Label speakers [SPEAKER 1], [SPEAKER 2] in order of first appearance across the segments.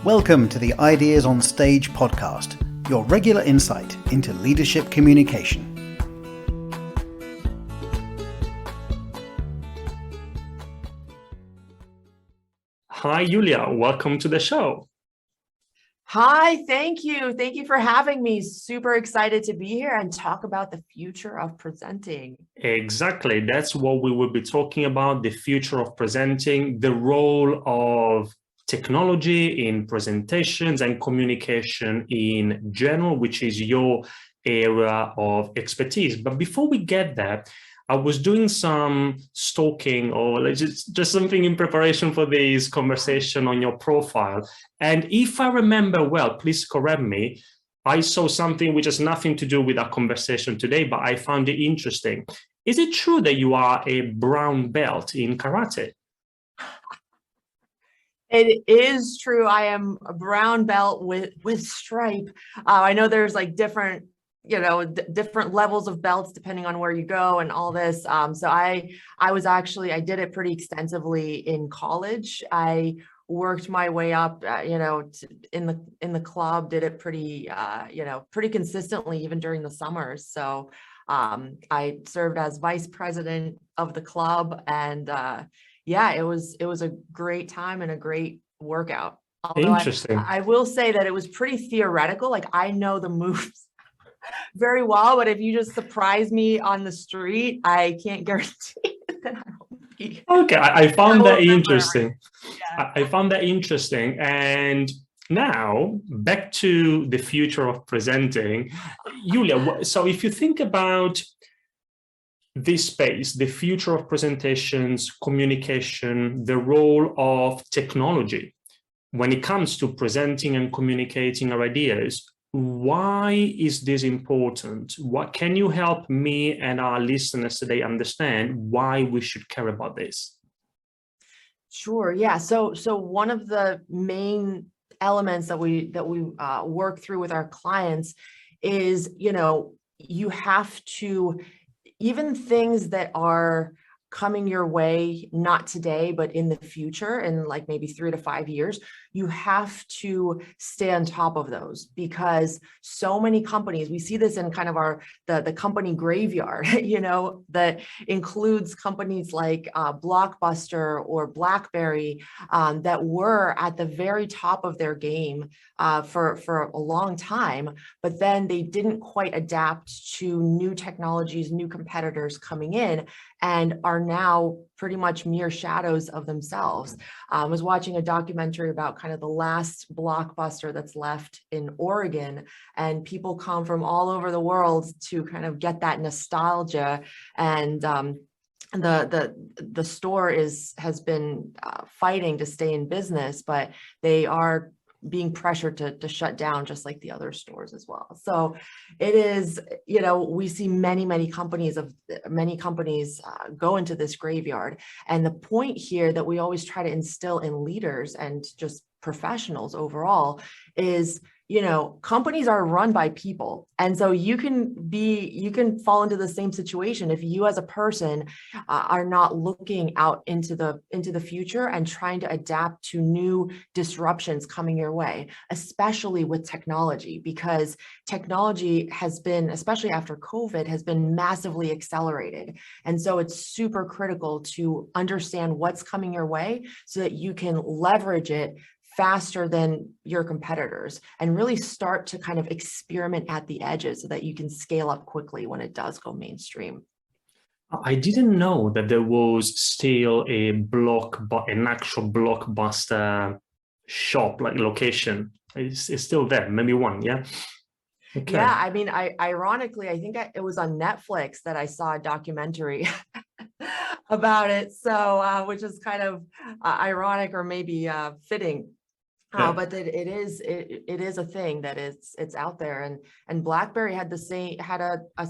[SPEAKER 1] Welcome to the Ideas on Stage podcast, your regular insight into leadership communication.
[SPEAKER 2] Hi, Yulia. Welcome to the show.
[SPEAKER 3] Hi, thank you. Thank you for having me. Super excited to be here and talk about the future of presenting.
[SPEAKER 2] Exactly. That's what we will be talking about, the future of presenting, the role of technology in presentations and communication in general, which is your area of expertise. But before we get there, I was doing some stalking or just something in preparation for this conversation on your profile. And if I remember well, please correct me, I saw something which has nothing to do with our conversation today, but I found it interesting. Is it true that you are a brown belt in karate?
[SPEAKER 3] It is true. I am a brown belt with stripe. I know there's like different levels of belts depending on where you go and all this. So I did it pretty extensively in college. I worked my way up, in the club, did it pretty consistently, even during the summers. So I served as vice president of the club, and it was a great time and a great workout. Although
[SPEAKER 2] Interesting.
[SPEAKER 3] I will say that it was pretty theoretical. Like, I know the moves very well, but if you just surprise me on the street, I can't guarantee that I will be.
[SPEAKER 2] Okay, I found that interesting.
[SPEAKER 3] Yeah.
[SPEAKER 2] I found that interesting. And now back to the future of presenting. Yulia, so if you think about this space, the future of presentations, communication, the role of technology when it comes to presenting and communicating our ideas, why is this important? What can you help me and our listeners today understand why we should care about this? Sure.
[SPEAKER 3] Yeah. So one of the main elements that we work through with our clients is, you have to, even things that are coming your way, not today, but in the future, in like maybe 3 to 5 years, you have to stay on top of those, because so many companies, we see this in kind of the company graveyard, that includes companies like Blockbuster or BlackBerry, that were at the very top of their game for a long time, but then they didn't quite adapt to new technologies, new competitors coming in, and are now pretty much mere shadows of themselves. I was watching a documentary about kind of the last Blockbuster that's left in Oregon, and people come from all over the world to kind of get that nostalgia. And the store has been fighting to stay in business, but they are being pressured to shut down, just like the other stores as well. So it is, we see many companies go into this graveyard. And the point here that we always try to instill in leaders and just professionals overall is, companies are run by people. And so you can fall into the same situation if you as a person are not looking out into the future and trying to adapt to new disruptions coming your way, especially with technology, because technology has been, especially after COVID, has been massively accelerated. And so it's super critical to understand what's coming your way so that you can leverage it faster than your competitors and really start to kind of experiment at the edges so that you can scale up quickly when it does go mainstream.
[SPEAKER 2] I didn't know that there was still an actual Blockbuster shop, like location. It's still there, maybe one, yeah? Okay.
[SPEAKER 3] Yeah, I mean, ironically, I think it was on Netflix that I saw a documentary about it. So, which is kind of ironic or maybe fitting.
[SPEAKER 2] Yeah.
[SPEAKER 3] But it is a thing that it's out there, and BlackBerry had a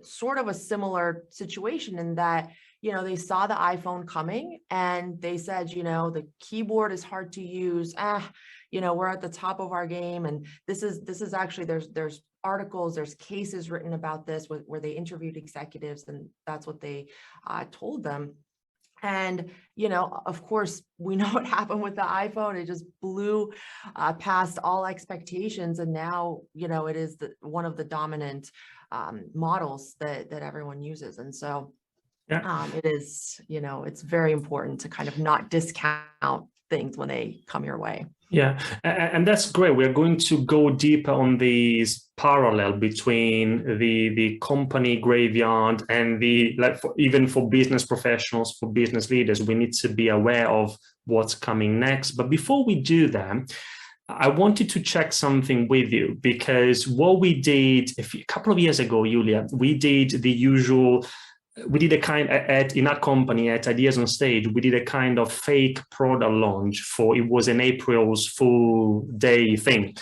[SPEAKER 3] sort of a similar situation in that, they saw the iPhone coming and they said, the keyboard is hard to use. We're at the top of our game, and this is actually there's articles, there's cases written about this where they interviewed executives, and that's what they told them. And, of course, we know what happened with the iPhone. It just blew past all expectations. And now, it is one of the dominant models that everyone uses. And so it is, it's very important to kind of not discount things when they come your way.
[SPEAKER 2] Yeah, and that's great. We're going to go deeper on these parallel between the company graveyard and even for business professionals, for business leaders, we need to be aware of what's coming next. But before we do that, I wanted to check something with you, because what we did a couple of years ago, Yulia, we did the usual. We did a kind in our company at Ideas on Stage, we did a kind of fake product launch it was an April's Fool Day thing.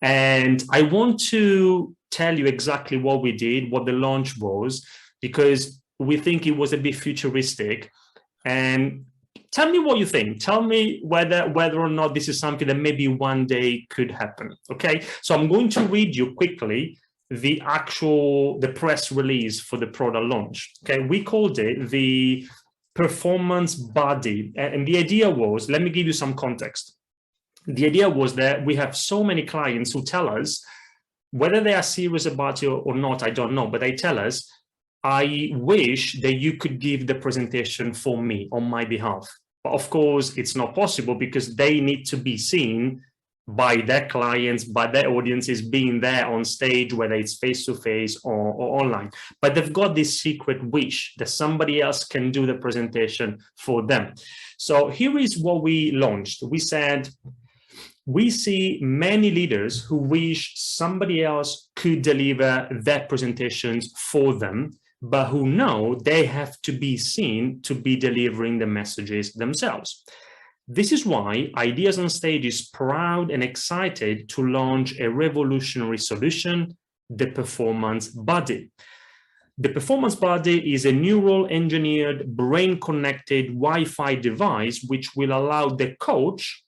[SPEAKER 2] And I want to tell you exactly what we did, what the launch was, because we think it was a bit futuristic. And tell me what you think. Tell me whether or not this is something that maybe one day could happen. Okay, so I'm going to read you quickly the press release for the product launch. Okay, we called it the performance body, and the idea was, let me give you some context. The idea was that we have so many clients who tell us, whether they are serious about it or not, I don't know, but they tell us, I wish that you could give the presentation for me on my behalf. But of course, it's not possible, because they need to be seen by their clients, by their audiences, being there on stage, whether it's face-to-face or online. But they've got this secret wish that somebody else can do the presentation for them. So here is what we launched. We said, we see many leaders who wish somebody else could deliver their presentations for them, but who know they have to be seen to be delivering the messages themselves. This is why Ideas on Stage is proud and excited to launch a revolutionary solution, the Performance Buddy. The Performance Buddy is a neural engineered, brain-connected Wi-Fi device which will allow the coach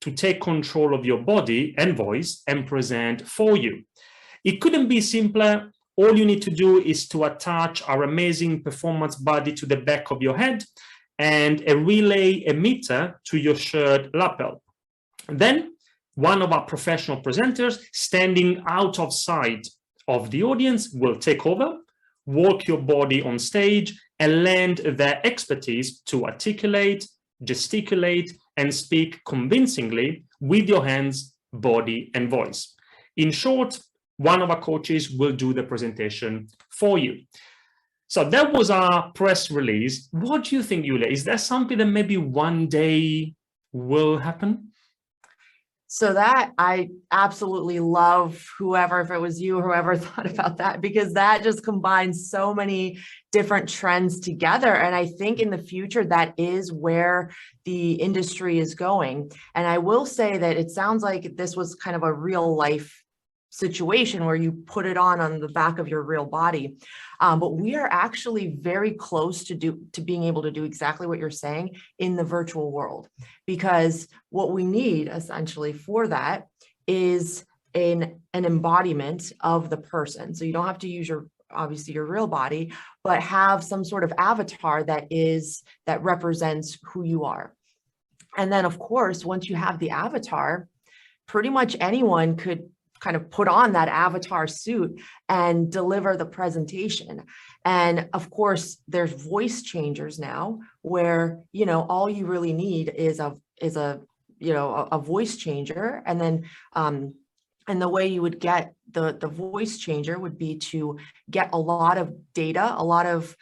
[SPEAKER 2] to take control of your body and voice and present for you. It couldn't be simpler. All you need to do is to attach our amazing Performance Buddy to the back of your head and a relay emitter to your shirt lapel. Then one of our professional presenters standing out of sight of the audience will take over, walk your body on stage, and lend their expertise to articulate, gesticulate, and speak convincingly with your hands, body, and voice. In short, one of our coaches will do the presentation for you. So that was our press release. What do you think, Yulia? Is that something that maybe one day will happen?
[SPEAKER 3] So that I absolutely love, if it was you, whoever thought about that, because that just combines so many different trends together. And I think in the future, that is where the industry is going. And I will say that it sounds like this was kind of a real life situation where you put it on the back of your real body. But we are actually very close to being able to do exactly what you're saying in the virtual world, because what we need essentially for that is an embodiment of the person. So you don't have to use obviously your real body, but have some sort of avatar that represents who you are. And then of course, once you have the avatar, pretty much anyone could kind of put on that avatar suit and deliver the presentation. And of course, there's voice changers now where, all you really need is a voice changer. And then, and the way you would get the voice changer would be to get a lot of data, a lot of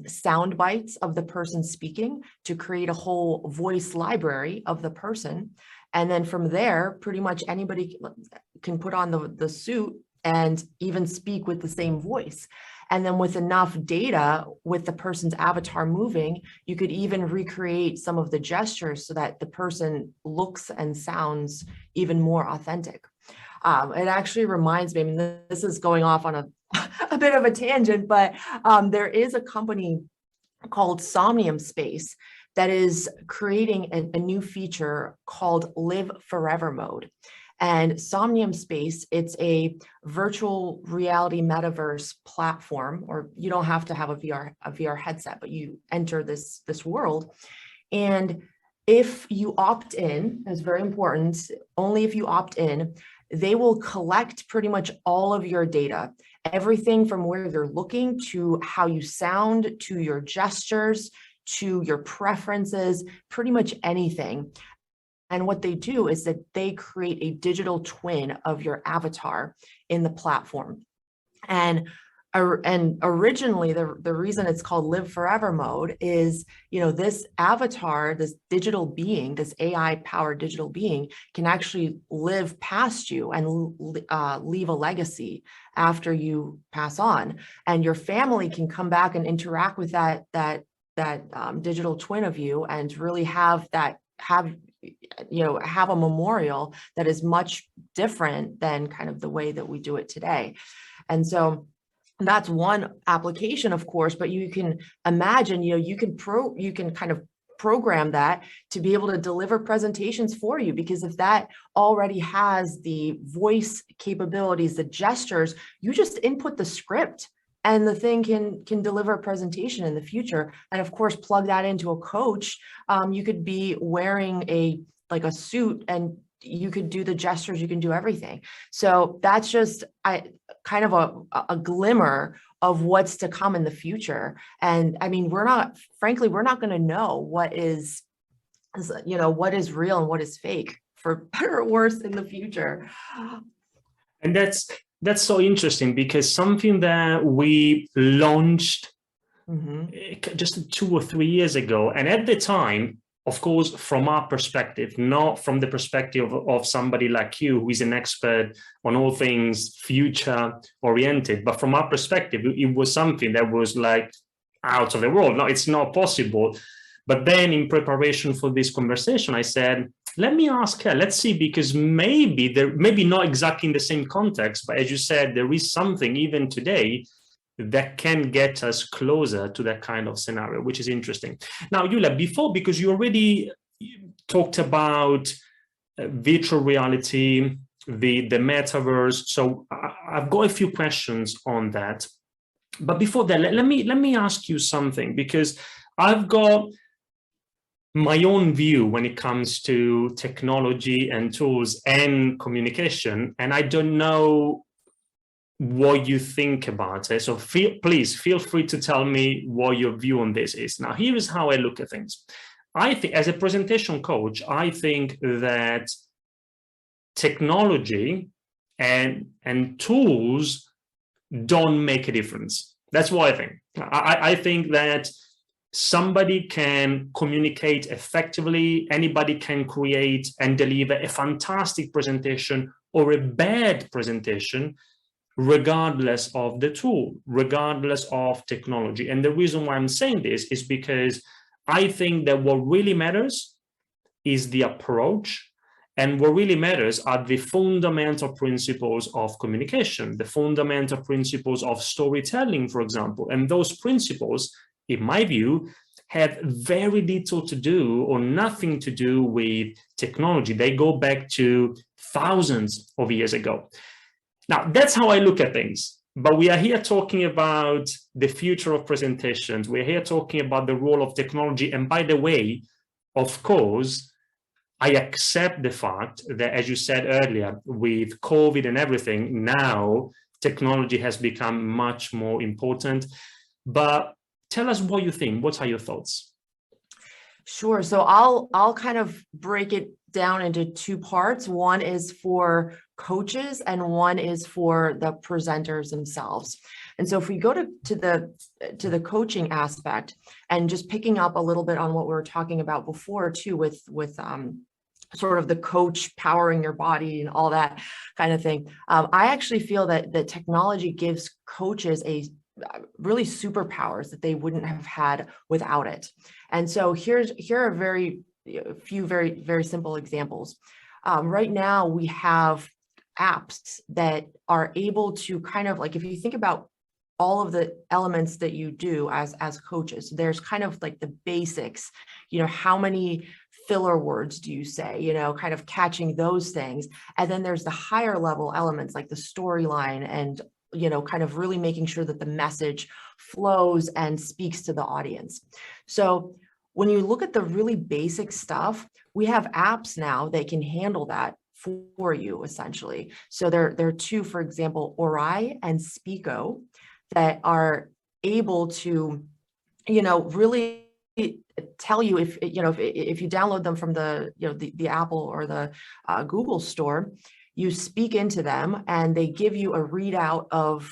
[SPEAKER 3] sound bites of the person speaking to create a whole voice library of the person. And then from there, pretty much anybody can put on the suit and even speak with the same voice. And then with enough data with the person's avatar moving, you could even recreate some of the gestures so that the person looks and sounds even more authentic. It actually reminds me, this is going off on a bit of a tangent, but there is a company called Somnium Space that is creating a new feature called Live Forever Mode. And Somnium Space, it's a virtual reality metaverse platform, or you don't have to have a VR headset, but you enter this world. And if you opt in, that's very important, only if you opt in, they will collect pretty much all of your data, everything from where you're looking to how you sound, to your gestures, to your preferences, pretty much anything. And what they do is that they create a digital twin of your avatar in the platform. And originally, the reason it's called Live Forever mode is, this avatar, this digital being, this AI-powered digital being can actually live past you and leave a legacy after you pass on. And your family can come back and interact with that digital twin of you and really have a memorial that is much different than kind of the way that we do it today. And so that's one application, of course, but you can imagine, you can kind of program that to be able to deliver presentations for you, because if that already has the voice capabilities, the gestures, you just input the script and the thing can deliver a presentation in the future. And of course, plug that into a coach. You could be wearing a suit and you could do the gestures, you can do everything. So that's just kind of a glimmer of what's to come in the future. And I mean, we're not going to know what is real and what is fake, for better or worse, in the future.
[SPEAKER 2] And that's so interesting, because something that we launched just 2 or 3 years ago, and at the time, of course, from our perspective, not from the perspective of somebody like you, who is an expert on all things future oriented, but from our perspective, it was something that was like out of the world. No, it's not possible. But then in preparation for this conversation, I said, let me ask her, let's see, because maybe not exactly in the same context, but as you said, there is something even today that can get us closer to that kind of scenario, which is interesting. Now, Yulia, because you already talked about virtual reality, the metaverse, so I've got a few questions on that. But before that, let me ask you something, because I've got my own view when it comes to technology and tools and communication, and I don't know what you think about it. So please feel free to tell me what your view on this is. Now, here is how I look at things. I think, as a presentation coach, I think that technology and tools don't make a difference. That's what I think. I think that somebody can communicate effectively, anybody can create and deliver a fantastic presentation or a bad presentation, regardless of the tool, regardless of technology. And the reason why I'm saying this is because I think that what really matters is the approach, and what really matters are the fundamental principles of communication, the fundamental principles of storytelling, for example. And those principles, in my view, have very little to do or nothing to do with technology. They go back to thousands of years ago. Now, that's how I look at things. But we are here talking about the future of presentations. We're here talking about the role of technology. And by the way, of course, I accept the fact that, as you said earlier, with COVID and everything, now technology has become much more important. But tell us what you think. What are your thoughts?
[SPEAKER 3] Sure. So I'll kind of break it down into two parts. One is for coaches and one is for the presenters themselves. And so if we go to the coaching aspect, and just picking up a little bit on what we were talking about before too, with sort of the coach powering your body and all that kind of thing. I actually feel that technology gives coaches really superpowers that they wouldn't have had without it. And so here are a few very simple examples. Right now we have apps that are able to kind of, like, if you think about all of the elements that you do as coaches, there's kind of like the basics, how many filler words do you say, kind of catching those things. And then there's the higher level elements like the storyline and, kind of really making sure that the message flows and speaks to the audience. So when you look at the really basic stuff, we have apps now that can handle that for you, essentially. So there are two, for example, Ori and Speako, that are able to, really tell you if you download them from the Apple or the Google store, you speak into them and they give you a readout of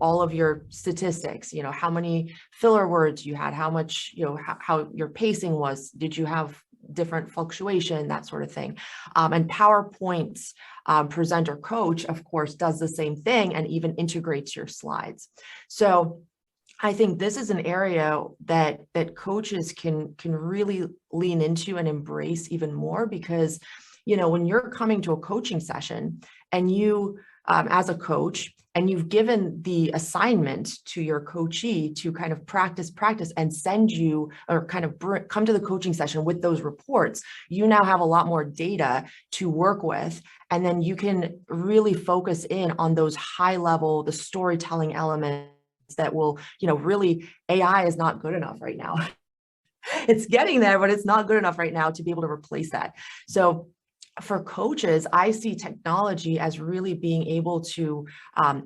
[SPEAKER 3] all of your statistics, how many filler words you had, how much, how your pacing was, did you have different fluctuation, that sort of thing. And PowerPoint's presenter coach, of course, does the same thing and even integrates your slides. So I think this is an area that coaches can really lean into and embrace even more, because when you're coming to a coaching session and you as a coach, and you've given the assignment to your coachee to kind of practice and send you, or kind of come to the coaching session with those reports, you now have a lot more data to work with. And then you can really focus in on those high level, the storytelling elements that will, really, AI is not good enough right now. It's getting there, but it's not good enough right now to be able to replace that. So for coaches, I see technology as really being able to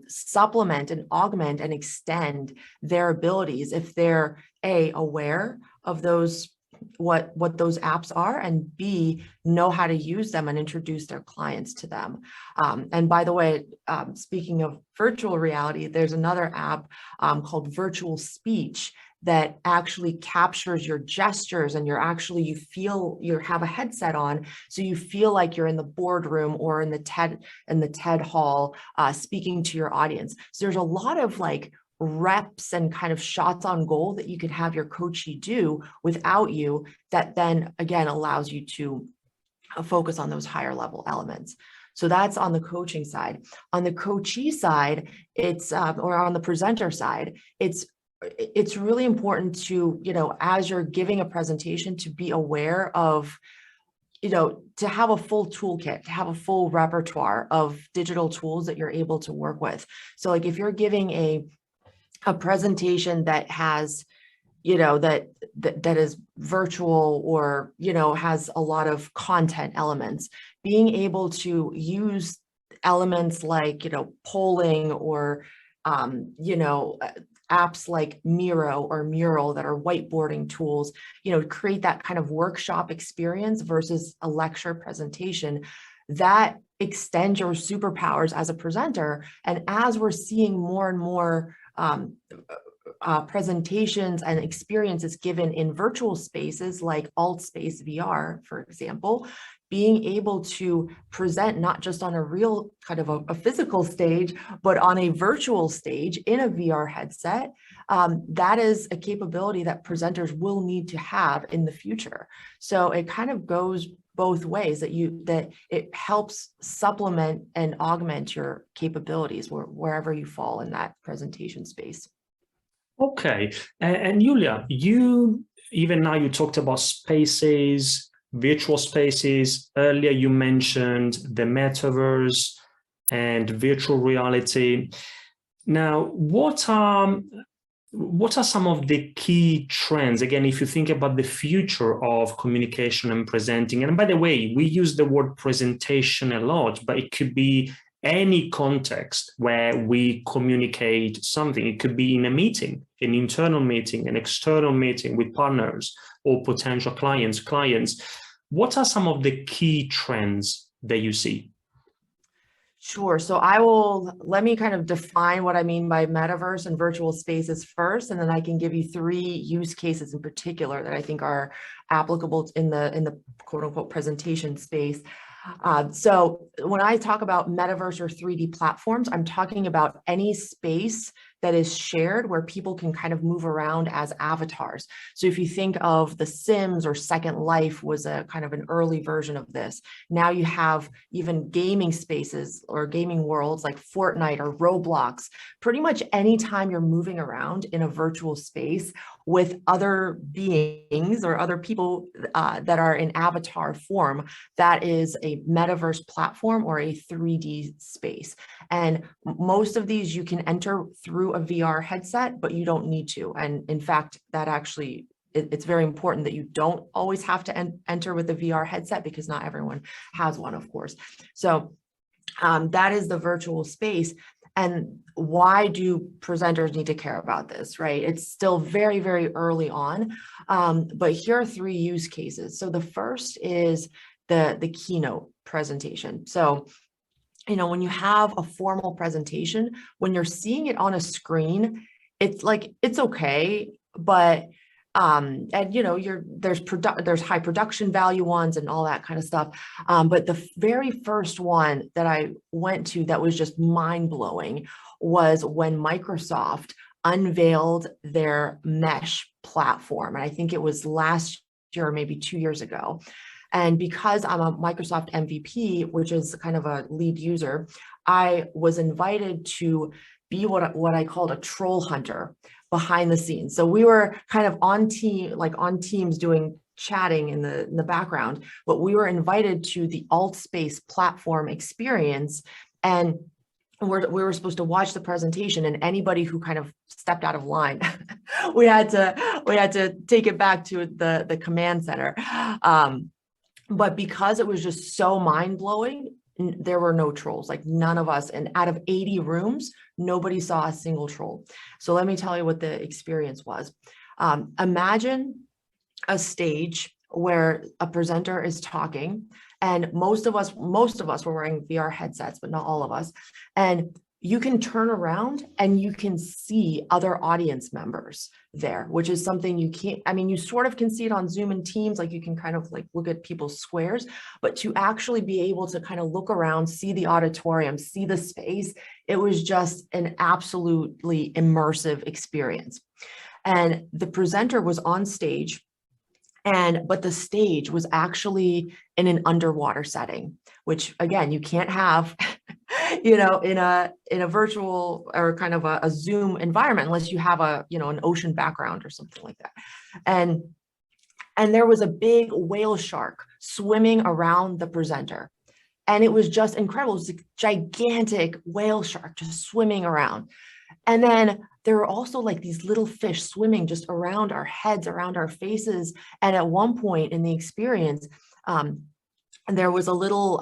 [SPEAKER 3] supplement and augment and extend their abilities if they're aware of those, what those apps are, and B, know how to use them and introduce their clients to them. And by the way, speaking of virtual reality, there's another app called Virtual Speech that actually captures your gestures, and you have a headset on, so you feel like you're in the boardroom or in the TED hall speaking to your audience. So there's a lot of like reps and kind of shots on goal that you could have your coachee do without you, that then again allows you to focus on those higher level elements. So that's on the coaching side. On the coachee side, it's or on the presenter side, it's really important to, as you're giving a presentation, to be aware of, to have a full toolkit, to have a full repertoire of digital tools that you're able to work with. So like if you're giving a presentation that has, that is virtual, or, has a lot of content elements, being able to use elements like, polling, or, apps like Miro or Mural that are whiteboarding tools, create that kind of workshop experience versus a lecture presentation that extend your superpowers as a presenter. And as we're seeing more and more presentations and experiences given in virtual spaces like AltSpace VR, for example, being able to present not just on a real kind of a physical stage, but on a virtual stage in a VR headset, that is a capability that presenters will need to have in the future. So it kind of goes both ways, that it helps supplement and augment your capabilities wherever you fall in that presentation space.
[SPEAKER 2] Okay, and Yulia, you talked about spaces, virtual spaces. Earlier you mentioned the metaverse and virtual reality. Now, what are some of the key trends? Again, if you think about the future of communication and presenting, and by the way, we use the word presentation a lot, but it could be any context where we communicate something. It could be in a meeting, an internal meeting, an external meeting with partners or potential clients. What are some of the key trends that you see?
[SPEAKER 3] Sure. So let me kind of define what I mean by metaverse and virtual spaces first, and then I can give you 3 use cases in particular that I think are applicable in the quote unquote presentation space. So when I talk about metaverse or 3D platforms, I'm talking about any space that is shared where people can kind of move around as avatars. So if you think of The Sims or Second Life was a kind of an early version of this. Now you have even gaming spaces or gaming worlds like Fortnite or Roblox. Pretty much anytime you're moving around in a virtual space with other beings or other people that are in avatar form, that is a metaverse platform or a 3D space. And most of these you can enter through a VR headset, but you don't need to. And in fact, that actually, it's very important that you don't always have to enter with a VR headset because not everyone has one, of course. So that is the virtual space. And why do presenters need to care about this, right? It's still very, very early on, but here are 3 use cases. So the first is the keynote presentation. So, you know, when you have a formal presentation, when you're seeing it on a screen, it's like, it's okay, but and you know, there's high production value ones and all that kind of stuff. But the very first one that I went to that was just mind-blowing was when Microsoft unveiled their mesh platform. And I think it was last year, or maybe 2 years ago. And because I'm a Microsoft MVP, which is kind of a lead user, I was invited to be what I called a troll hunter behind the scenes. So we were kind of on Teams doing chatting in the background, but we were invited to the AltSpace platform experience, and we were supposed to watch the presentation, and anybody who kind of stepped out of line, we had to take it back to the command center. But because it was just so mind-blowing, there were no trolls, like none of us. And out of 80 rooms, nobody saw a single troll. So let me tell you what the experience was. Imagine a stage where a presenter is talking, and most of us were wearing VR headsets, but not all of us. And you can turn around and you can see other audience members there, which is something you can't, I mean, you sort of can see it on Zoom and Teams, like you can kind of like look at people's squares, but to actually be able to kind of look around, see the auditorium, see the space, it was just an absolutely immersive experience. And the presenter was on stage, but the stage was actually in an underwater setting, which again, you can't have, you know, in a virtual or kind of a Zoom environment, unless you have an ocean background or something like that. And there was a big whale shark swimming around the presenter. And it was just incredible. It was a gigantic whale shark just swimming around. And then there were also like these little fish swimming just around our heads, around our faces. And at one point in the experience, there was a little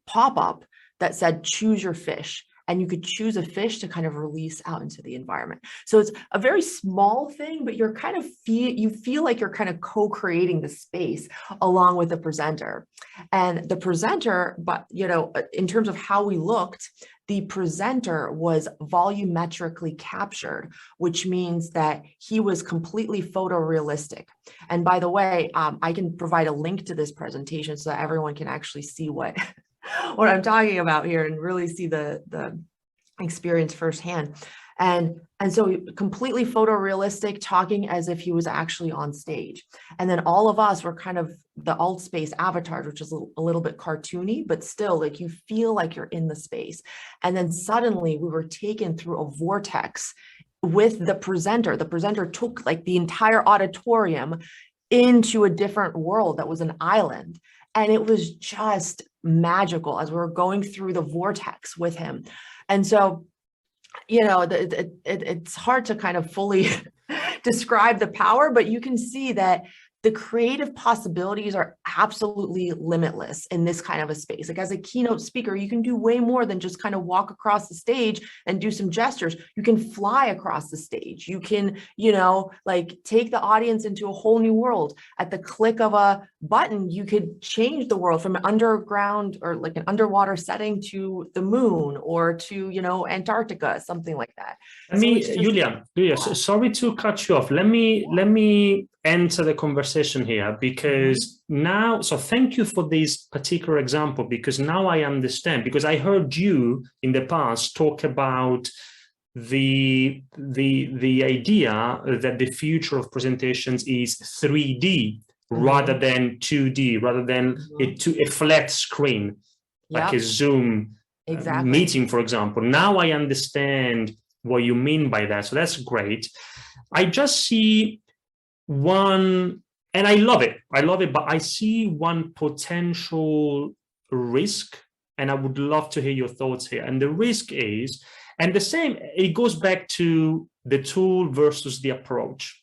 [SPEAKER 3] pop-up that said, choose your fish. And you could choose a fish to kind of release out into the environment. So it's a very small thing, but you're kind of you feel like you're kind of co-creating the space along with the presenter. And the presenter, but you know, in terms of how we looked, the presenter was volumetrically captured, which means that he was completely photorealistic. And by the way, I can provide a link to this presentation so that everyone can actually see what I'm talking about here and really see the experience firsthand. And so completely photorealistic, talking as if he was actually on stage. And then all of us were kind of the AltSpace avatars, which is a little bit cartoony, but still like you feel like you're in the space. And then suddenly we were taken through a vortex with the presenter. The presenter took like the entire auditorium into a different world that was an island. And it was just magical as we were going through the vortex with him. And so, you know, it's hard to kind of fully describe the power, but you can see that the creative possibilities are absolutely limitless in this kind of a space. Like as a keynote speaker, you can do way more than just kind of walk across the stage and do some gestures. You can fly across the stage. You can, you know, like take the audience into a whole new world. At the click of a button, you could change the world from an underground or like an underwater setting to the moon or to, you know, Antarctica, something like that.
[SPEAKER 2] Yulia, sorry to cut you off. Let me enter the conversation here because now, so thank you for this particular example, because now I understand, because I heard you in the past talk about the idea that the future of presentations is 3D rather than 2D, rather than a flat screen, like a Zoom meeting, for example. Now I understand what you mean by that. So that's great. I just see one, and I love it, but I see one potential risk, and I would love to hear your thoughts here. And the risk is, and the same, it goes back to the tool versus the approach.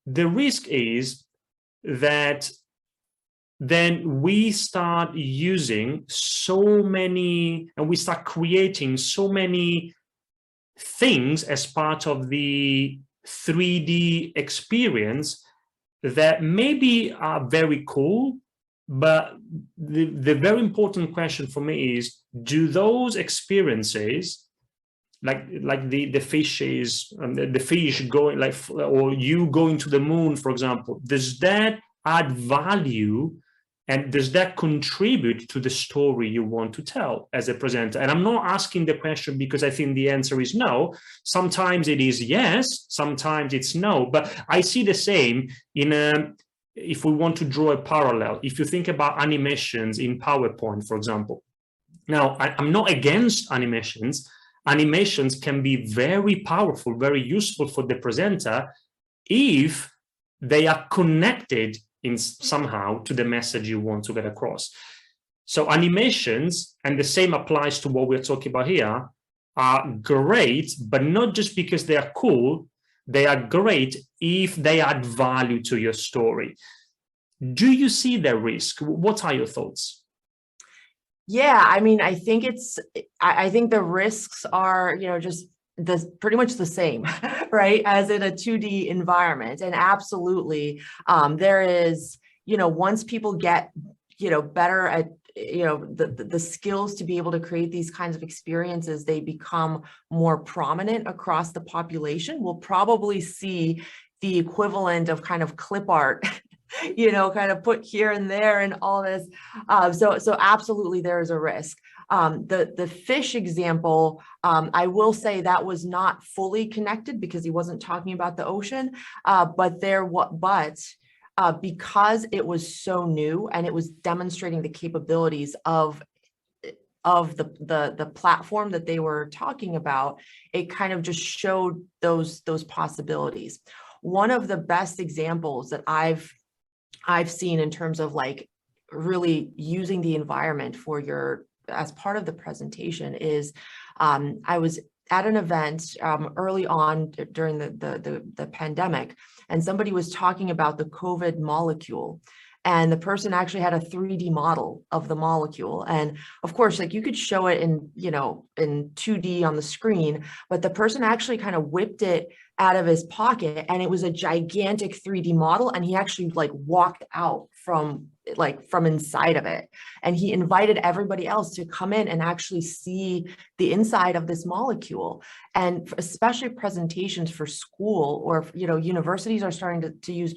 [SPEAKER 2] The risk is that then we start using so many, and we start creating so many things as part of the 3D experience that maybe are very cool, but the very important question for me is, do those experiences, like the fishes, the fish going, like, or you going to the moon, for example, does that add value, and does that contribute to the story you want to tell as a presenter? And I'm not asking the question because I think the answer is no. Sometimes it is yes, sometimes it's no. But I see the same if we want to draw a parallel. If you think about animations in PowerPoint, for example. Now, I'm not against animations. Animations can be very powerful, very useful for the presenter if they are connected in somehow to the message you want to get across. So animations, and the same applies to what we're talking about here, are great, but not just because they are cool. They are great if they add value to your story. Do you see the risk? What are your thoughts?
[SPEAKER 3] Yeah, I mean, I think the risks are, just pretty much the same, right, as in a 2D environment. And absolutely, there is, once people get, better at, the skills to be able to create these kinds of experiences, they become more prominent across the population. We'll probably see the equivalent of kind of clip art kind of put here and there and all this. So absolutely there is a risk. The fish example, I will say that was not fully connected because he wasn't talking about the ocean, but because it was so new and it was demonstrating the capabilities of the platform that they were talking about, it kind of just showed those possibilities. One of the best examples that I've seen in terms of like really using the environment as part of the presentation is, I was at an event early on during the pandemic, and somebody was talking about the COVID molecule. And the person actually had a 3D model of the molecule. And of course, like you could show it in 2D on the screen, but the person actually kind of whipped it out of his pocket, and it was a gigantic 3D model. And he actually like walked out from inside of it. And he invited everybody else to come in and actually see the inside of this molecule. And especially presentations for school, or, universities are starting to use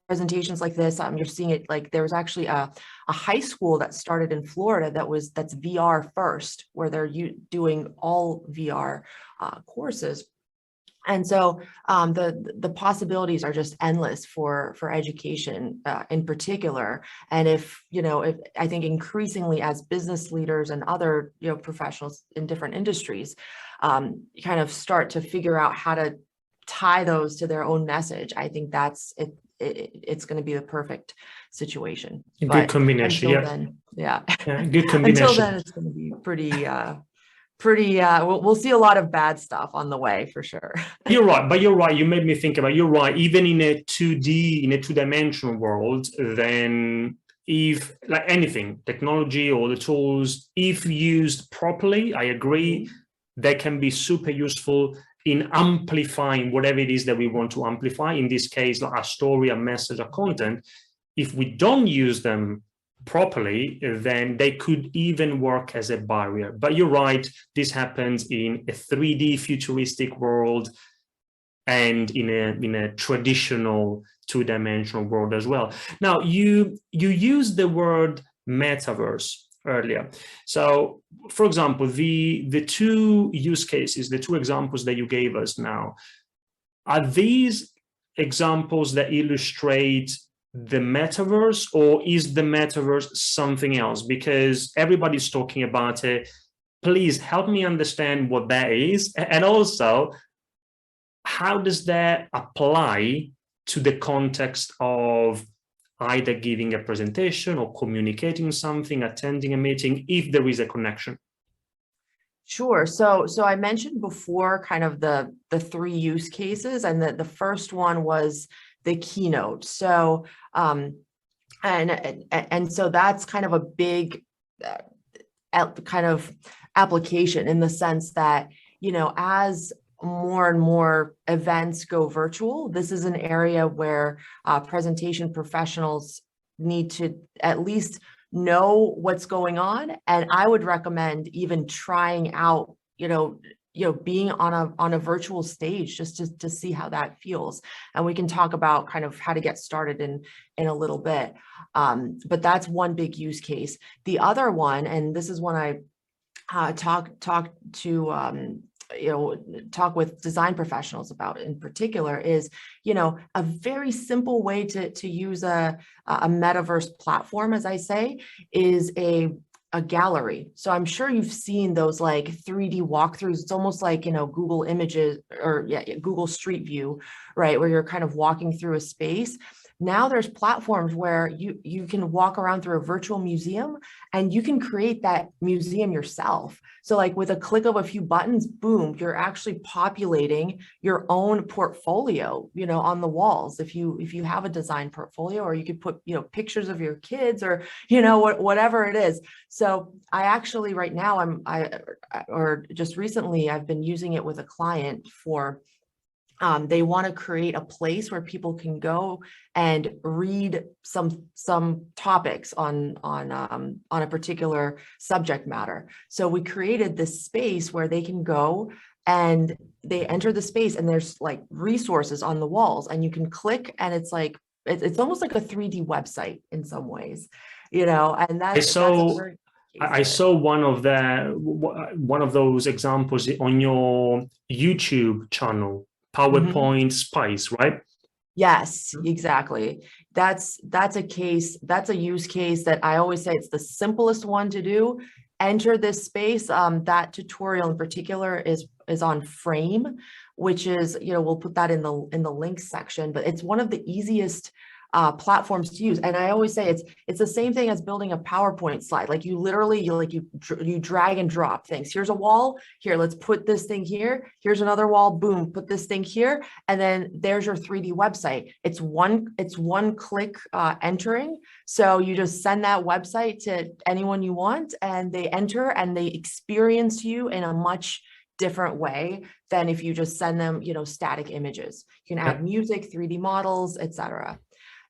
[SPEAKER 3] presentations like this. You're seeing it, like there was actually a high school that started in Florida that's VR first, where they're doing all VR courses. And so the possibilities are just endless for education in particular. And if I think increasingly as business leaders and other professionals in different industries kind of start to figure out how to tie those to their own message, I think that's it. It's going to be the perfect situation.
[SPEAKER 2] Good combination.
[SPEAKER 3] Yeah.
[SPEAKER 2] Good combination.
[SPEAKER 3] Until then, it's going to be pretty. We'll see a lot of bad stuff on the way for sure.
[SPEAKER 2] You're right. You made me think about. You're right. Even in a 2D, in a two-dimensional world, then if like anything, technology or the tools, if used properly, I agree, they can be super useful in amplifying whatever it is that we want to amplify. In this case, like a story, a message, a content. If we don't use them properly, then they could even work as a barrier. But you're right, this happens in a 3D futuristic world and in a traditional two-dimensional world as well. Now, you use the word metaverse, earlier. So, for example, the two use cases, the two examples that you gave us now, are these examples that illustrate the metaverse, or is the metaverse something else? Because everybody's talking about it. Please help me understand what that is, and also how does that apply to the context of either giving a presentation or communicating something, attending a meeting, if there is a connection.
[SPEAKER 3] Sure. So I mentioned before kind of the three use cases, and the first one was the keynote. So and so that's kind of a big kind of application, in the sense that, you know, as more and more events go virtual, this is an area where presentation professionals need to at least know what's going on. And I would recommend even trying out, being on a virtual stage, just to see how that feels. And we can talk about kind of how to get started in a little bit. But that's one big use case. The other one, and this is when I talk with design professionals about in particular, is, a very simple way to use a metaverse platform, as I say, is a gallery. So I'm sure you've seen those like 3D walkthroughs. It's almost like, Google Images, or Google Street View, right? Where you're kind of walking through a space. Now there's platforms where you can walk around through a virtual museum, and you can create that museum yourself. So like with a click of a few buttons, boom, you're actually populating your own portfolio, on the walls. If you have a design portfolio, or you could put, pictures of your kids, or, whatever it is. So I actually right now just recently, I've been using it with a client for, they want to create a place where people can go and read some topics on a particular subject matter. So we created this space where they can go and they enter the space, and there's like resources on the walls, and you can click, and it's like it's almost like a 3D website in some ways, and
[SPEAKER 2] I saw one of those examples on your YouTube channel. PowerPoint Spice, right?
[SPEAKER 3] Yes, exactly. That's a use case that I always say it's the simplest one to do. Enter this space. That tutorial in particular is on Frame, which is, we'll put that in the links section, but it's one of the easiest platforms to use. And I always say it's the same thing as building a PowerPoint slide. Like you literally, you drag and drop things. Here's a wall here. Let's put this thing here. Here's another wall. Boom, put this thing here. And then there's your 3D website. It's one click entering. So you just send that website to anyone you want, and they enter and they experience you in a much different way than if you just send them, static images. You can add music, 3D models, etc.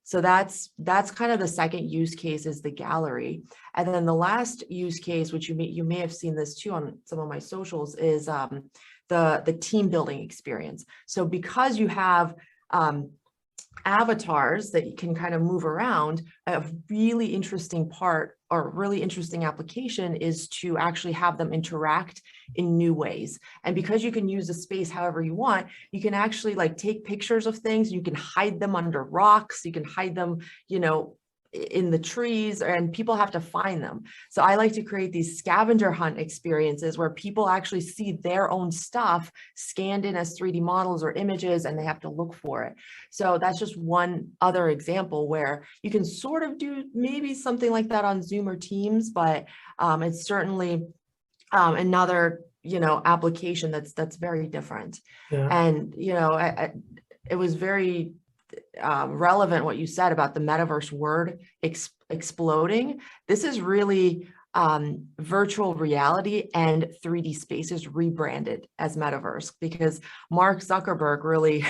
[SPEAKER 3] So that's kind of the second use case, is the gallery. And then the last use case, which you may have seen this too on some of my socials, is the team building experience. So because you have avatars that you can kind of move around, a really interesting part, or really interesting application, is to actually have them interact in new ways. And because you can use the space however you want, you can actually like take pictures of things, you can hide them under rocks, you can hide them, in the trees, and people have to find them. So I like to create these scavenger hunt experiences where people actually see their own stuff scanned in as 3D models or images, and they have to look for it. So that's just one other example where you can sort of do maybe something like that on Zoom or Teams, but it's certainly another, application that's very different. Yeah. And, it was very relevant what you said about the metaverse word exploding. This is really virtual reality and 3D spaces rebranded as metaverse, because Mark Zuckerberg really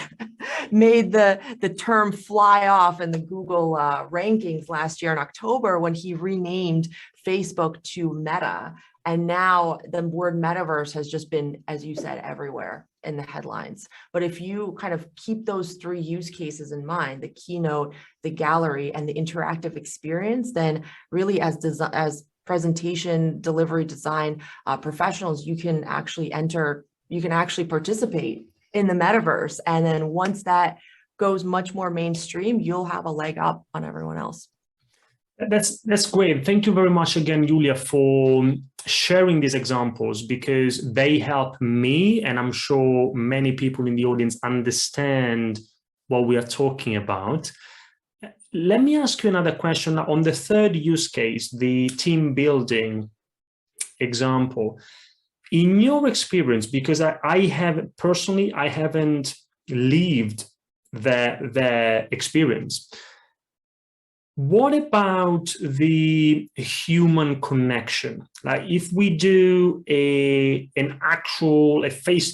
[SPEAKER 3] made the term fly off in the Google rankings last year in October, when he renamed Facebook to Meta. And now the word metaverse has just been, as you said, everywhere in the headlines. But if you kind of keep those three use cases in mind, the keynote, the gallery, and the interactive experience, then really as presentation delivery design professionals, you can actually participate in the metaverse. And then once that goes much more mainstream, you'll have a leg up on everyone else.
[SPEAKER 2] That's great. Thank you very much again, Yulia, for sharing these examples, because they help me, and I'm sure many people in the audience understand what we are talking about. Let me ask you another question. On the third use case, the team building example, in your experience, because I haven't lived their experience, what about the human connection? Like if we do a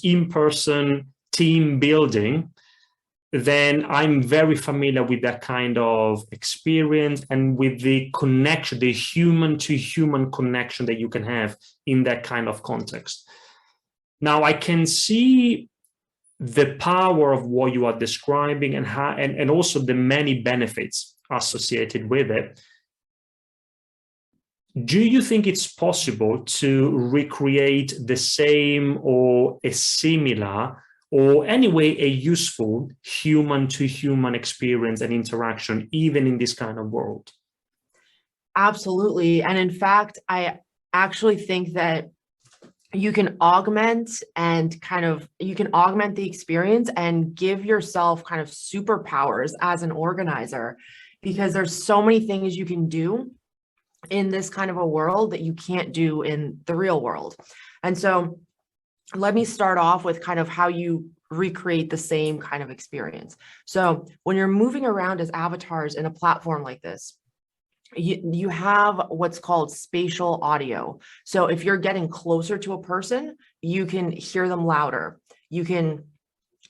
[SPEAKER 2] in-person team building, then I'm very familiar with that kind of experience and with the connection, the human-to-human connection that you can have in that kind of context. Now, I can see the power of what you are describing and also the many benefits associated with it. Do you think it's possible to recreate the same or a similar, or anyway a useful human-to-human experience and interaction, even in this kind of world?
[SPEAKER 3] Absolutely. And in fact, I actually think that you can augment the experience and give yourself kind of superpowers as an organizer, because there's so many things you can do in this kind of a world that you can't do in the real world. And so let me start off with kind of how you recreate the same kind of experience. So when you're moving around as avatars in a platform like this, you have what's called spatial audio. So if you're getting closer to a person, you can hear them louder. You can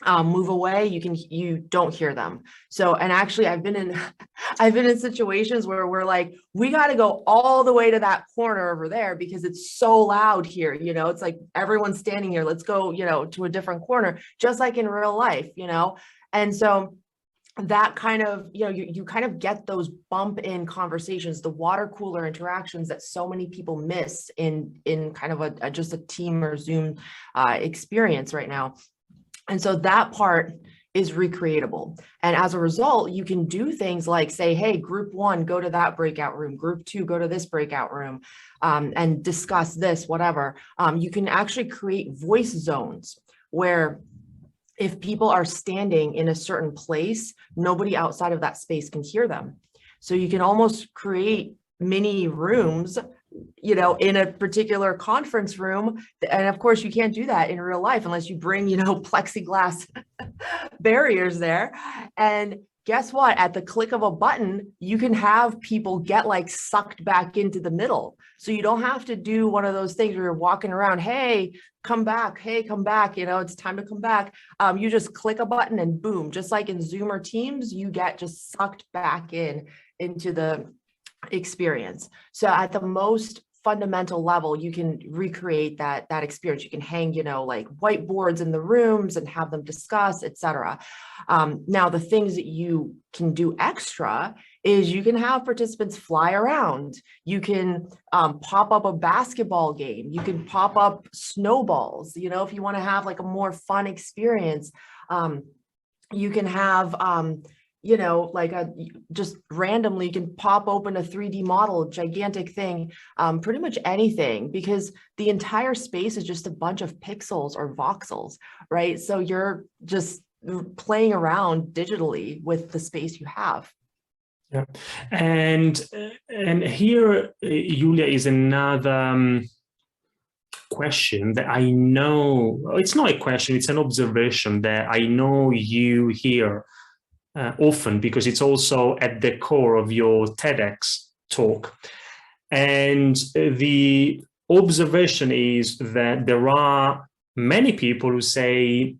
[SPEAKER 3] move away, you don't hear them. So, and actually I've been in situations where we're like, we got to go all the way to that corner over there because it's so loud here. You know, it's like everyone's standing here. Let's go, to a different corner, just like in real life, And so that kind of, you kind of get those bump in conversations, the water cooler interactions that so many people miss in kind of just a team or Zoom experience right now. And so that part is recreatable. And as a result, you can do things like say, hey, group one, go to that breakout room, group two, go to this breakout room, and discuss this, whatever. You can actually create voice zones where if people are standing in a certain place, nobody outside of that space can hear them. So you can almost create mini rooms, in a particular conference room. And of course, you can't do that in real life unless you bring, plexiglass barriers there. And guess what? At the click of a button, you can have people get like sucked back into the middle. So you don't have to do one of those things where you're walking around, hey, come back, it's time to come back. You just click a button and boom, just like in Zoom or Teams, you get just sucked back into the experience. So at the most fundamental level, you can recreate that experience. You can hang, like whiteboards in the rooms and have them discuss, etc. Now, the things that you can do extra is you can have participants fly around. You can pop up a basketball game. You can pop up snowballs. If you want to have like a more fun experience, you can have just randomly you can pop open a 3D model, gigantic thing, pretty much anything, because the entire space is just a bunch of pixels or voxels, right? So you're just playing around digitally with the space you have.
[SPEAKER 2] Yeah, and here, Yulia, is another question that I know, it's not a question, it's an observation that I know you hear often, because it's also at the core of your TEDx talk. And the observation is that there are many people who say,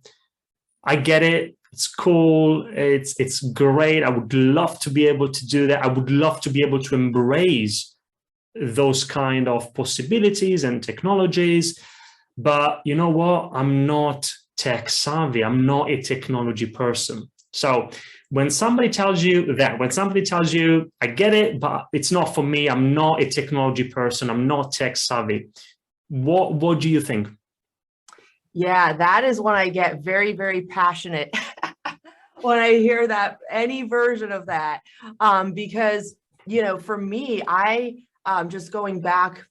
[SPEAKER 2] I get it, it's cool, it's great, I would love to be able to do that, I would love to be able to embrace those kind of possibilities and technologies, but you know what, I'm not tech savvy, I'm not a technology person. So when somebody tells you that, when somebody tells you, I get it, but it's not for me, I'm not a technology person, I'm not tech savvy, what do you think?
[SPEAKER 3] Yeah, that is when I get very, very passionate when I hear that, any version of that, because, for me, I, just going back,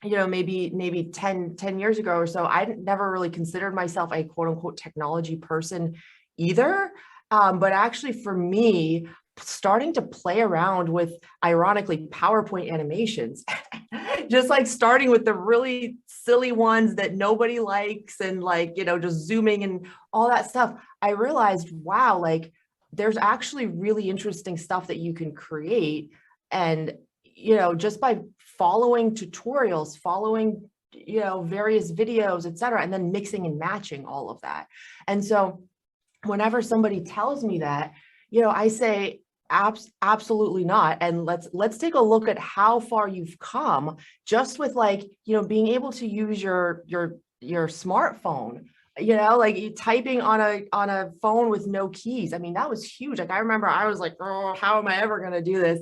[SPEAKER 3] maybe 10 years ago or so, I never really considered myself a quote unquote technology person either. But actually for me, starting to play around with, ironically, PowerPoint animations, just like starting with the really silly ones that nobody likes and just zooming and all that stuff, I realized, wow, like there's actually really interesting stuff that you can create. And, just by following tutorials, following, various videos, et cetera, and then mixing and matching all of that. And so whenever somebody tells me that, I say, absolutely not. And let's take a look at how far you've come just with being able to use your smartphone, like typing on a phone with no keys. I mean, that was huge. Like, I remember I was like, oh, how am I ever going to do this?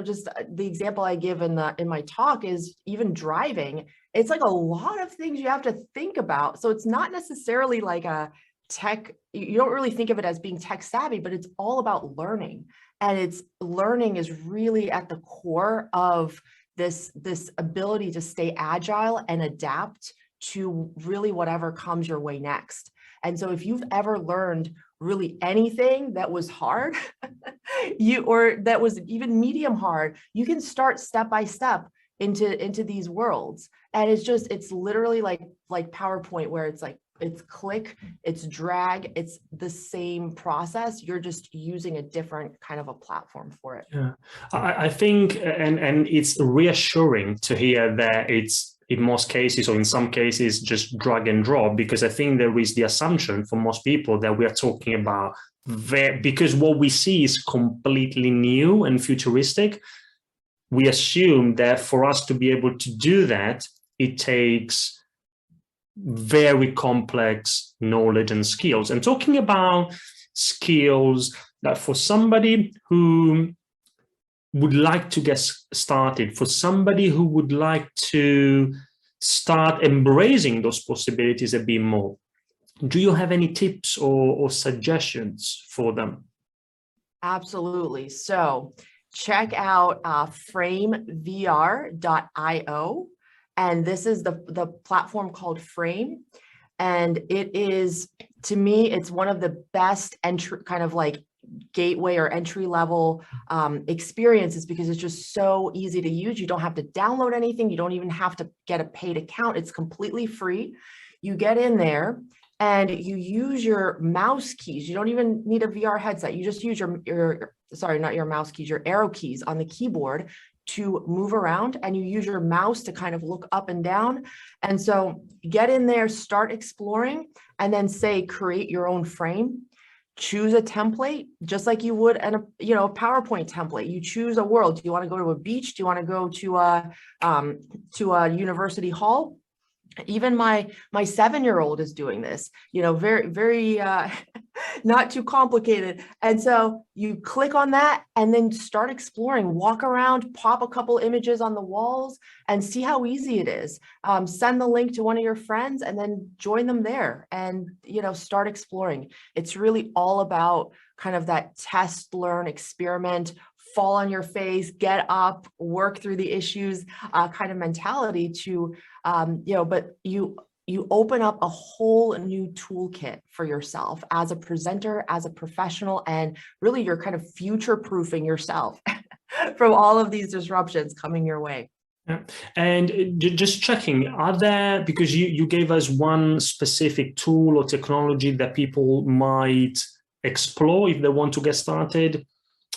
[SPEAKER 3] Just the example I give in my talk is even driving. It's like a lot of things you have to think about. So it's not necessarily like a tech, you don't really think of it as being tech savvy, but it's all about learning. And learning is really at the core of this ability to stay agile and adapt to really whatever comes your way next. And so if you've ever learned really anything that was hard, or that was even medium hard, you can start step by step into these worlds. And it's literally like PowerPoint, where it's like, it's click, it's drag, it's the same process. You're just using a different kind of a platform for it.
[SPEAKER 2] Yeah, I think, and it's reassuring to hear that it's, in most cases, or in some cases, just drag and drop, because I think there is the assumption for most people that we are talking about, because what we see is completely new and futuristic. We assume that for us to be able to do that, it takes very complex knowledge and skills. And talking about skills, that for somebody who would like to get started, for somebody who would like to start embracing those possibilities a bit more, do you have any tips or suggestions for them?
[SPEAKER 3] Absolutely. So check out framevr.io. And this is the platform called Frame. And it is, to me, it's one of the best entry, kind of like gateway or entry level experiences, because it's just so easy to use. You don't have to download anything. You don't even have to get a paid account. It's completely free. You get in there and you use your mouse keys. You don't even need a VR headset. You just use your sorry, not your mouse keys, your arrow keys on the keyboard to move around, and you use your mouse to kind of look up and down. And so get in there, start exploring, and then say, create your own frame. Choose a template, just like you would a PowerPoint template. You choose a world. Do you want to go to a beach? Do you want to go to a university hall? Even my 7-year-old is doing this, very, very not too complicated. And so you click on that and then start exploring, walk around, pop a couple images on the walls and see how easy it is. Send the link to one of your friends and then join them there and, start exploring. It's really all about kind of that test, learn, experiment, fall on your face, get up, work through the issues kind of mentality to, but you open up a whole new toolkit for yourself as a presenter, as a professional, and really you're kind of future-proofing yourself from all of these disruptions coming your way.
[SPEAKER 2] Yeah. And just checking, are there, because you gave us one specific tool or technology that people might explore if they want to get started.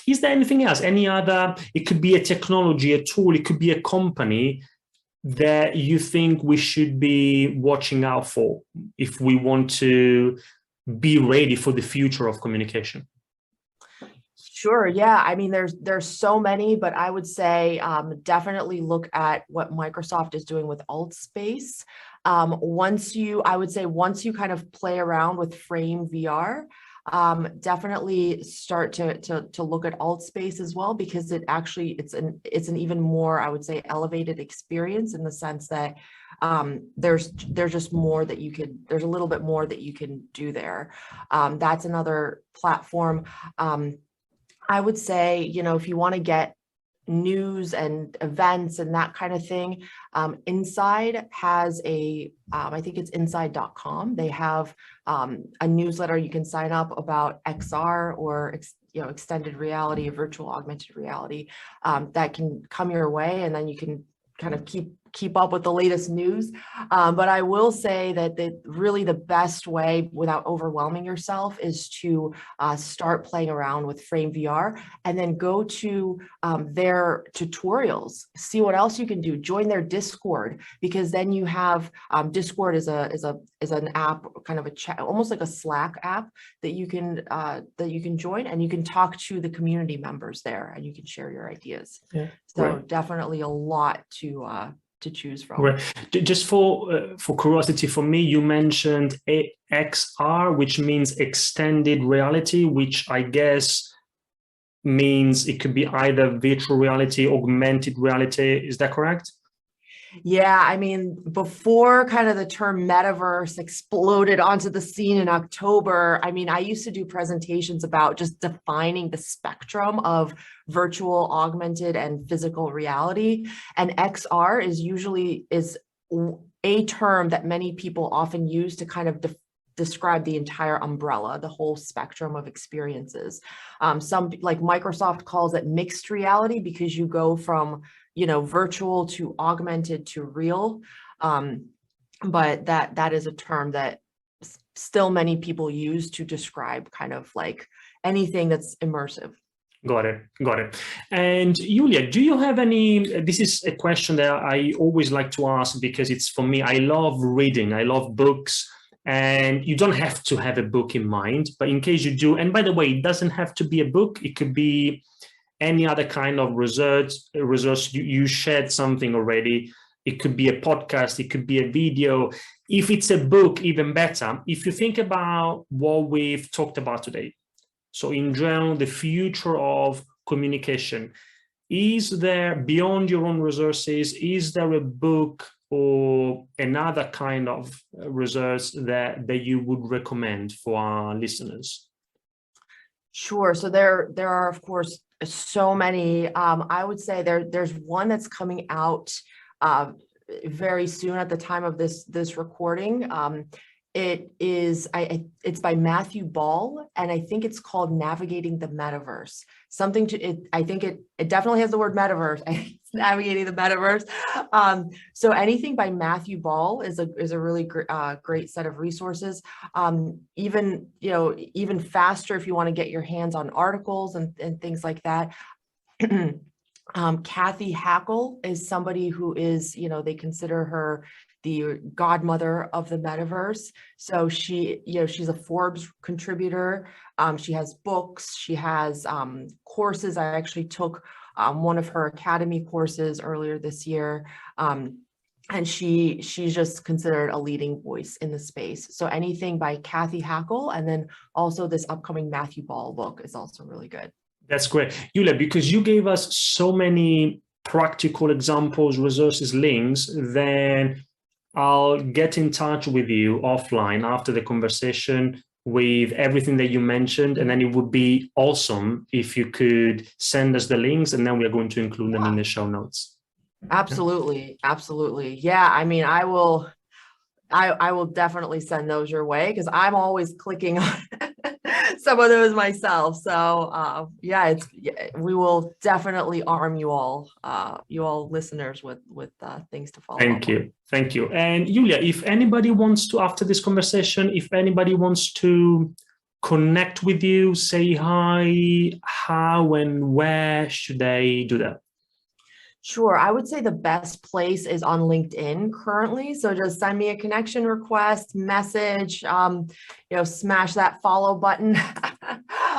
[SPEAKER 2] Is there anything else? Any other? It could be a technology, a tool, it could be a company that you think we should be watching out for if we want to be ready for the future of communication?
[SPEAKER 3] Sure. Yeah. I mean, there's so many, but I would say definitely look at what Microsoft is doing with AltSpace. Once you kind of play around with Frame VR, definitely start to look at alt space as well, because it's an even more, I would say, elevated experience, in the sense that there's just more that there's a little bit more that you can do there. That's another platform. I would say, if you want to get news and events and that kind of thing, Inside has I think it's inside.com. They have a newsletter you can sign up about XR, or extended reality, virtual augmented reality, that can come your way, and then you can kind of keep up with the latest news. But I will say that really the best way, without overwhelming yourself, is to start playing around with Frame VR, and then go to their tutorials, see what else you can do, join their Discord, because then you have Discord is an app, kind of a chat, almost like a Slack app, that you can join, and you can talk to the community members there, and you can share your ideas.
[SPEAKER 2] Yeah,
[SPEAKER 3] so
[SPEAKER 2] right.
[SPEAKER 3] Definitely a lot to choose from.
[SPEAKER 2] Right. Just for curiosity, for me, you mentioned XR, which means extended reality, which I guess means it could be either virtual reality, augmented reality. Is that correct?
[SPEAKER 3] Yeah, I mean, before kind of the term metaverse exploded onto the scene in October, I mean, I used to do presentations about just defining the spectrum of virtual, augmented, and physical reality. And XR is usually a term that many people often use to kind of describe the entire umbrella, the whole spectrum of experiences. Some, like Microsoft, calls it mixed reality, because you go from virtual to augmented to real. But that is a term that still many people use to describe kind of like anything that's immersive.
[SPEAKER 2] Got it. And Yulia, do you have this is a question that I always like to ask, because it's, for me, I love reading, I love books, and you don't have to have a book in mind, but in case you do, and by the way, it doesn't have to be a book, it could be any other kind of research. You shared something already. It could be a podcast, it could be a video. If it's a book, even better. If you think about what we've talked about today, so in general, the future of communication, is there, beyond your own resources, is there a book or another kind of resource that you would recommend for our listeners?
[SPEAKER 3] Sure. So there are, of course, so many. I would say there's one that's coming out very soon at the time of this recording. It's by Matthew Ball, and I think it's called Navigating the Metaverse. I think it definitely has the word metaverse. It's Navigating the Metaverse. So anything by Matthew Ball is a really great set of resources. Even faster if you want to get your hands on articles and things like that. Kathy Hackle is somebody who is, they consider her the godmother of the metaverse. So she's a Forbes contributor. She has books, she has courses. I actually took one of her academy courses earlier this year. And she's just considered a leading voice in the space. So anything by Kathy Hackle, and then also this upcoming Matthew Ball book is also really good.
[SPEAKER 2] That's great. Yulia, because you gave us so many practical examples, resources, links, then I'll get in touch with you offline after the conversation with everything that you mentioned. And then it would be awesome if you could send us the links, and then we're going to include them in the show notes.
[SPEAKER 3] Absolutely. Absolutely. Yeah. I mean, I will definitely send those your way, because I'm always clicking on some of those myself. So we will definitely arm you all listeners with things to follow.
[SPEAKER 2] Thank you. And Yulia, if anybody wants to, after this conversation, if anybody wants to connect with you, say hi, how and where should they do that?
[SPEAKER 3] Sure. I would say the best place is on LinkedIn currently. So just send me a connection request, message, smash that follow button.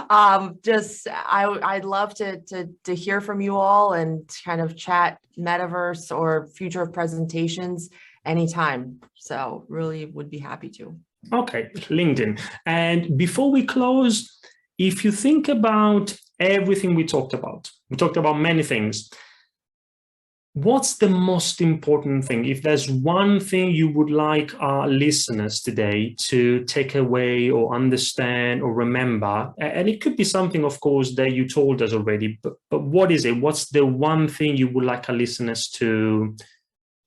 [SPEAKER 3] I'd love to hear from you all and kind of chat metaverse or future of presentations anytime. So really would be happy to.
[SPEAKER 2] Okay, LinkedIn. And before we close, if you think about everything we talked about many things. What's the most important thing? If there's one thing you would like our listeners today to take away or understand or remember, and it could be something, of course, that you told us already, but what is it? What's the one thing you would like our listeners to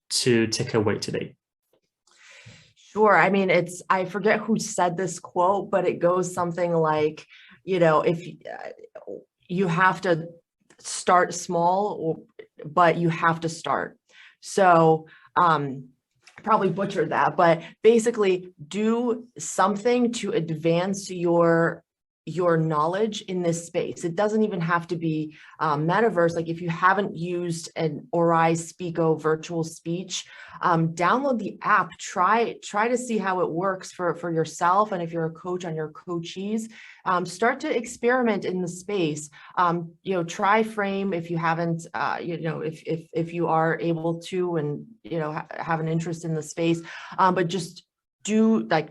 [SPEAKER 2] take away today?
[SPEAKER 3] Sure. I mean, I forget who said this quote, but it goes something like, if you have to start small, but you have to start. So probably butchered that, but basically do something to advance your knowledge in this space. It doesn't even have to be Metaverse. Like if you haven't used an Ori Speako virtual speech, download the app, try to see how it works for yourself. And if you're a coach, on your coachees, start to experiment in the space. Try Frame if you haven't, if you are able to, and have an interest in the space, but just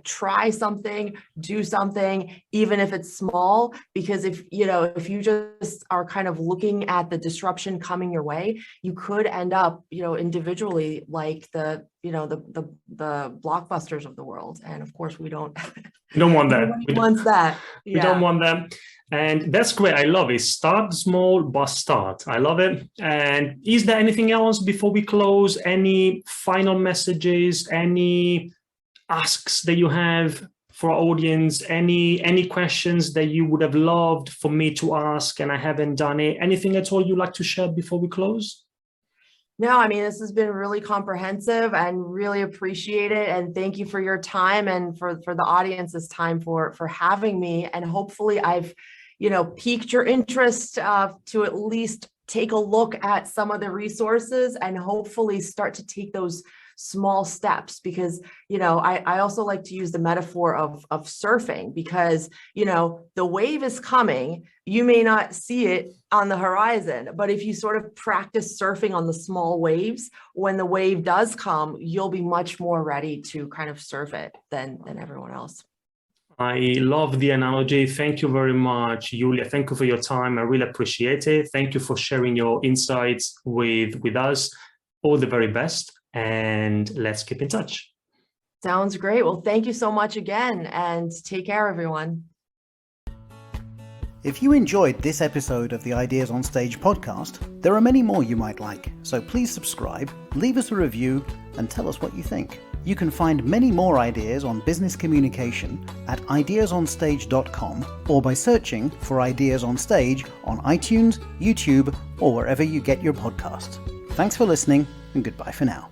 [SPEAKER 3] try something, do something, even if it's small, because if you just are kind of looking at the disruption coming your way, you could end up, individually like the blockbusters of the world. And of course we don't
[SPEAKER 2] want that.
[SPEAKER 3] Nobody wants that.
[SPEAKER 2] We don't want that. And that's great. I love it. Start small, but start. I love it. And is there anything else before we close? Any final messages? Any asks that you have for our audience? Any questions that you would have loved for me to ask and I haven't done it? Anything at all you'd like to share before we close?
[SPEAKER 3] No, I mean, this has been really comprehensive and really appreciate it. And thank you for your time, and for the audience's time for having me. And hopefully I've, piqued your interest to at least take a look at some of the resources and hopefully start to take those small steps, because I also like to use the metaphor of surfing, because the wave is coming. You may not see it on the horizon, but if you sort of practice surfing on the small waves, when the wave does come, you'll be much more ready to kind of surf it than everyone else.
[SPEAKER 2] I love the analogy. Thank you very much, Yulia. Thank you for your time. I really appreciate it. Thank you for sharing your insights with us. All the very best. And let's keep in touch.
[SPEAKER 3] Sounds great. Well, thank you so much again, and take care, everyone.
[SPEAKER 1] If you enjoyed this episode of the Ideas on Stage podcast, there are many more you might like, so please subscribe, leave us a review, and tell us what you think. You can find many more ideas on business communication at ideasonstage.com, or by searching for Ideas on Stage on iTunes, YouTube, or wherever you get your podcasts. Thanks for listening, and goodbye for now.